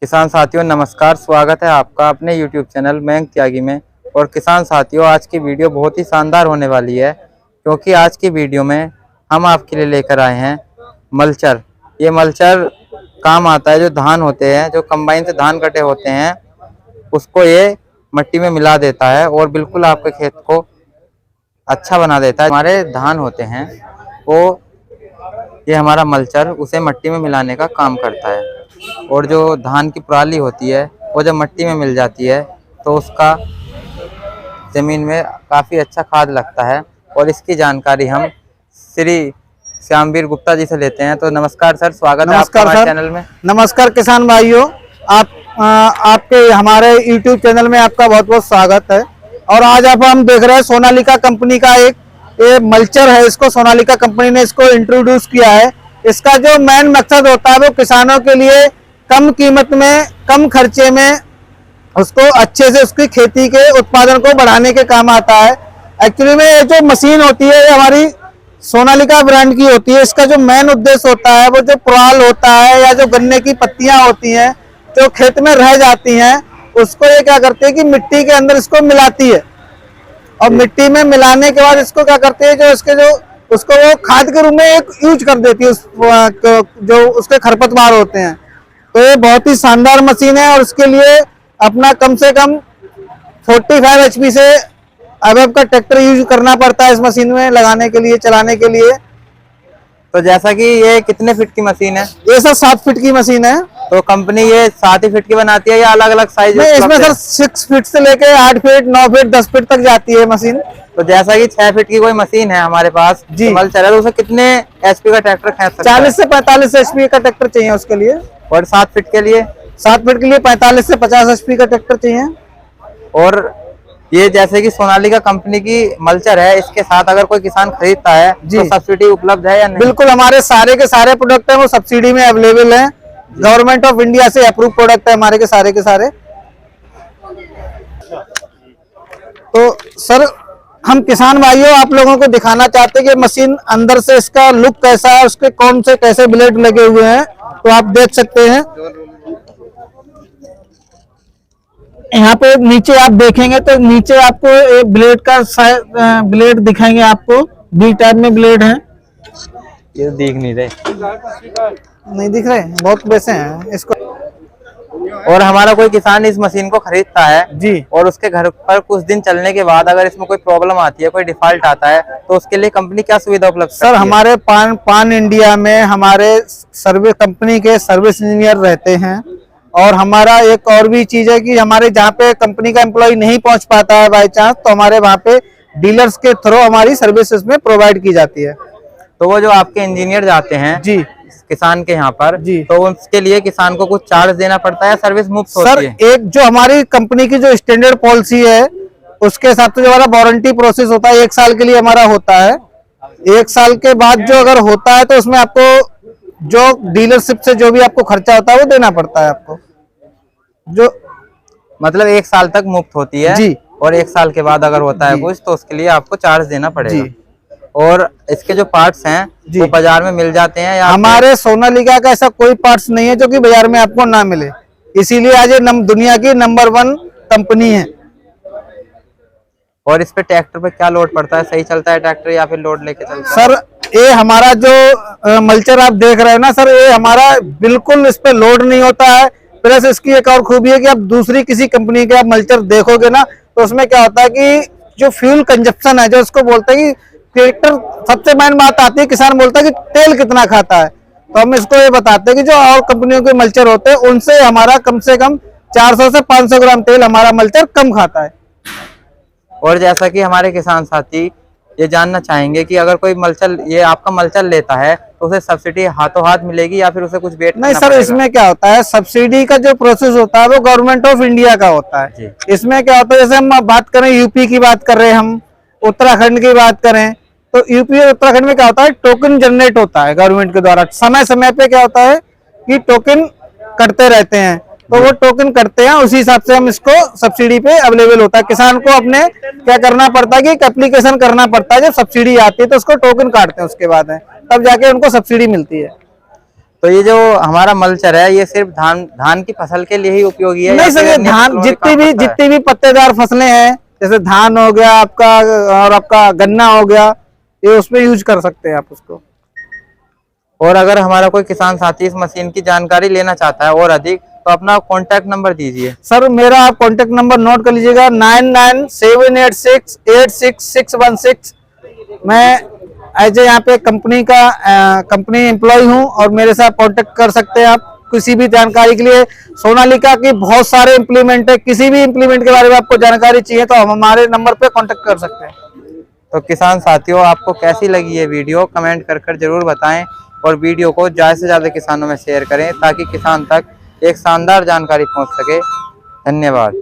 किसान साथियों नमस्कार, स्वागत है आपका अपने YouTube चैनल मयंक त्यागी में। और किसान साथियों, आज की वीडियो बहुत ही शानदार होने वाली है, क्योंकि आज की वीडियो में हम आपके लिए लेकर आए हैं मल्चर। ये मल्चर काम आता है, जो धान होते हैं, जो कंबाइन से धान कटे होते हैं, उसको ये मिट्टी में मिला देता है और बिल्कुल आपके खेत को अच्छा बना देता है। हमारे धान होते हैं वो ये हमारा मल्चर उसे मिट्टी में मिलाने का काम करता है। और जो धान की पराली होती है वो जब मिट्टी में मिल जाती है तो उसका ज़मीन में काफ़ी अच्छा खाद लगता है। और इसकी जानकारी हम श्री श्यामवीर गुप्ता जी से लेते हैं। तो नमस्कार सर, स्वागत है आपका हमारे चैनल में। नमस्कार किसान भाइयों, आपके हमारे YouTube चैनल में आपका बहुत बहुत स्वागत है। और आज हम देख रहे हैं सोनालिका कंपनी का ये मल्चर है। इसको सोनालिका कंपनी ने इसको इंट्रोड्यूस किया है। इसका जो मेन मकसद होता है वो किसानों के लिए कम कीमत में, कम खर्चे में उसको अच्छे से उसकी खेती के उत्पादन को बढ़ाने के काम आता है। एक्चुअली में ये जो मशीन होती है ये हमारी सोनालिका ब्रांड की होती है। इसका जो मेन उद्देश्य होता है वो जो पुराल होता है या जो गन्ने की पत्तियां होती हैं जो खेत में रह जाती हैं, उसको ये क्या करती है कि मिट्टी के अंदर इसको मिलाती है। और मिट्टी में मिलाने के बाद इसको क्या करते हैं, उसको वो खाद के रूप में एक यूज कर देती है जो उसके खरपतवार होते हैं। तो ये बहुत ही शानदार मशीन है और उसके लिए अपना कम से कम 45 HP से अबव का ट्रैक्टर यूज करना पड़ता है इस मशीन में लगाने के लिए, चलाने के लिए। तो जैसा कि ये कितने फीट की मशीन है? ये सर 7 फीट की मशीन है। तो कंपनी ये 7 ही फीट की बनाती है या अलग अलग साइज? नहीं, इसमें सर 6 फीट से लेके 8 फीट, 9 फीट, 10 फीट तक जाती है मशीन। तो जैसा कि 6 फीट की कोई मशीन है हमारे पास जी, मल्चर है, तो उसे कितने HP का ट्रैक्टर खींच सकता है? 40 से 45 HP का ट्रैक्टर चाहिए उसके लिए। और 7 फीट के लिए? 7 फीट के लिए 45 से 50 HP का ट्रैक्टर चाहिए। और ये जैसे कि सोनालिका कंपनी की मल्चर है, इसके साथ अगर कोई किसान खरीदता है तो सब्सिडी उपलब्ध है या नहीं? बिल्कुल, हमारे सारे के सारे प्रोडक्ट हैं वो सब्सिडी में अवेलेबल हैं। गवर्नमेंट ऑफ इंडिया से अप्रूव प्रोडक्ट है हमारे के सारे। तो सर हम किसान भाइयों आप लोगों को दिखाना चाहते हैं कि मशीन अंदर से इसका लुक कैसा है, उसके कौन से कैसे ब्लेड लगे हुए हैं, तो आप देख सकते हैं। यहाँ पे नीचे आप देखेंगे तो नीचे आपको एक ब्लेड का ब्लेड दिखाएंगे, आपको बी टाइप में ब्लेड है। ये दिख नहीं रहे, नहीं दिख रहे, बहुत वैसे हैं इसको। और हमारा कोई किसान इस मशीन को खरीदता है जी, और उसके घर पर कुछ दिन चलने के बाद अगर इसमें कोई प्रॉब्लम आती है, कोई डिफॉल्ट आता है, तो उसके लिए कंपनी क्या सुविधा उपलब्ध सर हमारे पान इंडिया में हमारे सर्विस कंपनी के सर्विस इंजीनियर रहते हैं। और हमारा एक और भी चीज है कि हमारे जहाँ पे कंपनी का एम्प्लॉय नहीं पहुंच पाता है बाई चांस, तो हमारे वहाँ पे डीलर्स के थ्रू हमारी सर्विस इसमें प्रोवाइड की जाती है। तो वो जो आपके इंजीनियर जाते हैं जी किसान के यहाँ पर जी, तो उसके लिए किसान को कुछ चार्ज देना पड़ता है, सर्विस मुफ्त होती है? सर एक जो हमारी कंपनी की जो स्टैंडर्ड पॉलिसी है उसके हिसाब से जो हमारा वारंटी प्रोसेस होता है 1 साल के लिए हमारा होता है। 1 साल के बाद जो अगर होता है तो उसमें आपको जो डीलरशिप से जो भी आपको खर्चा होता है वो देना पड़ता है आपको। जो मतलब 1 साल तक मुफ्त होती है जी, और 1 साल के बाद अगर होता है कुछ तो उसके लिए आपको चार्ज देना पड़ेगा जी। और इसके जो पार्ट्स हैं वो बाजार में मिल जाते हैं या? हमारे सोनालिका का ऐसा कोई पार्ट्स नहीं है जो कि बाजार में आपको ना मिले, इसीलिए आज ये दुनिया की नंबर 1 कंपनी है। और इस पे ट्रैक्टर पे क्या लोड पड़ता है? सही चलता है ट्रैक्टर या फिर लोड लेके चलता है? सर ये हमारा जो मल्चर आप देख रहे हैं ना सर, ये हमारा बिल्कुल इस पे लोड नहीं होता है। प्लस इसकी एक और खूबी है कि आप दूसरी किसी कंपनी के आप मल्चर देखोगे ना तो उसमें क्या होता है कि जो फ्यूल कंजप्शन है, जो उसको बोलते हैं कि ट्रैक्टर, सबसे मेन बात आती है, किसान बोलता है कि तेल कितना खाता है, तो हम इसको ये बताते हैं कि जो और कंपनियों के मल्चर होते हैं उनसे हमारा कम से कम 400 से 500 ग्राम तेल हमारा मल्चर कम खाता है। और जैसा कि हमारे किसान साथी ये जानना चाहेंगे कि अगर कोई मल्चर ये आपका मल्चर लेता है तो उसे सब्सिडी हाथों हाथ मिलेगी या फिर उसे कुछ वेट नहीं सर, इसमें क्या होता है, सब्सिडी का जो प्रोसेस होता है वो गवर्नमेंट ऑफ इंडिया का होता है। इसमें क्या होता है, जैसे हम बात करें यूपी की बात कर रहे हैं, हम उत्तराखंड की बात करें तो यूपी और उत्तराखंड में क्या होता है, टोकन जनरेट होता है गवर्नमेंट के द्वारा। समय समय पे क्या होता है कि टोकन कटते रहते हैं, तो वो टोकन करते हैं, उसी हिसाब से हम इसको सब्सिडी पे अवेलेबल होता है। किसान को अपने क्या करना पड़ता है कि एक एप्लीकेशन करना पड़ता है, जब सब्सिडी आती है तो उसको टोकन काटते हैं, उसके बाद है तब जाके उनको सब्सिडी मिलती है। तो ये जो हमारा मल्चर है ये सिर्फ धान की फसल के लिए ही उपयोगी है? नहीं सर, ये धान जितनी भी पत्तेदार फसलें हैं, जैसे धान हो गया आपका और आपका गन्ना हो गया, ये उसमें यूज कर सकते हैं आप उसको। और अगर हमारा कोई किसान साथी इस मशीन की जानकारी लेना चाहता है और अधिक, तो अपना कॉन्टैक्ट नंबर दीजिए। सर मेरा आप कॉन्टेक्ट नंबर नोट कर लीजिएगा, 9978686616। मैं एज ए यहाँ पे कंपनी एम्प्लॉय हूँ और मेरे साथ कांटेक्ट कर सकते हैं आप किसी भी जानकारी के लिए। सोनालिका की बहुत सारे इम्प्लीमेंट है, किसी भी इम्प्लीमेंट के बारे में आपको जानकारी चाहिए तो हम हमारे नंबर पे कांटेक्ट कर सकते हैं। तो किसान साथियों, आपको कैसी लगी ये वीडियो कमेंट कर जरूर बताएं और वीडियो को ज़्यादा से ज़्यादा किसानों में शेयर करें ताकि किसान तक एक शानदार जानकारी पहुंच सके। धन्यवाद।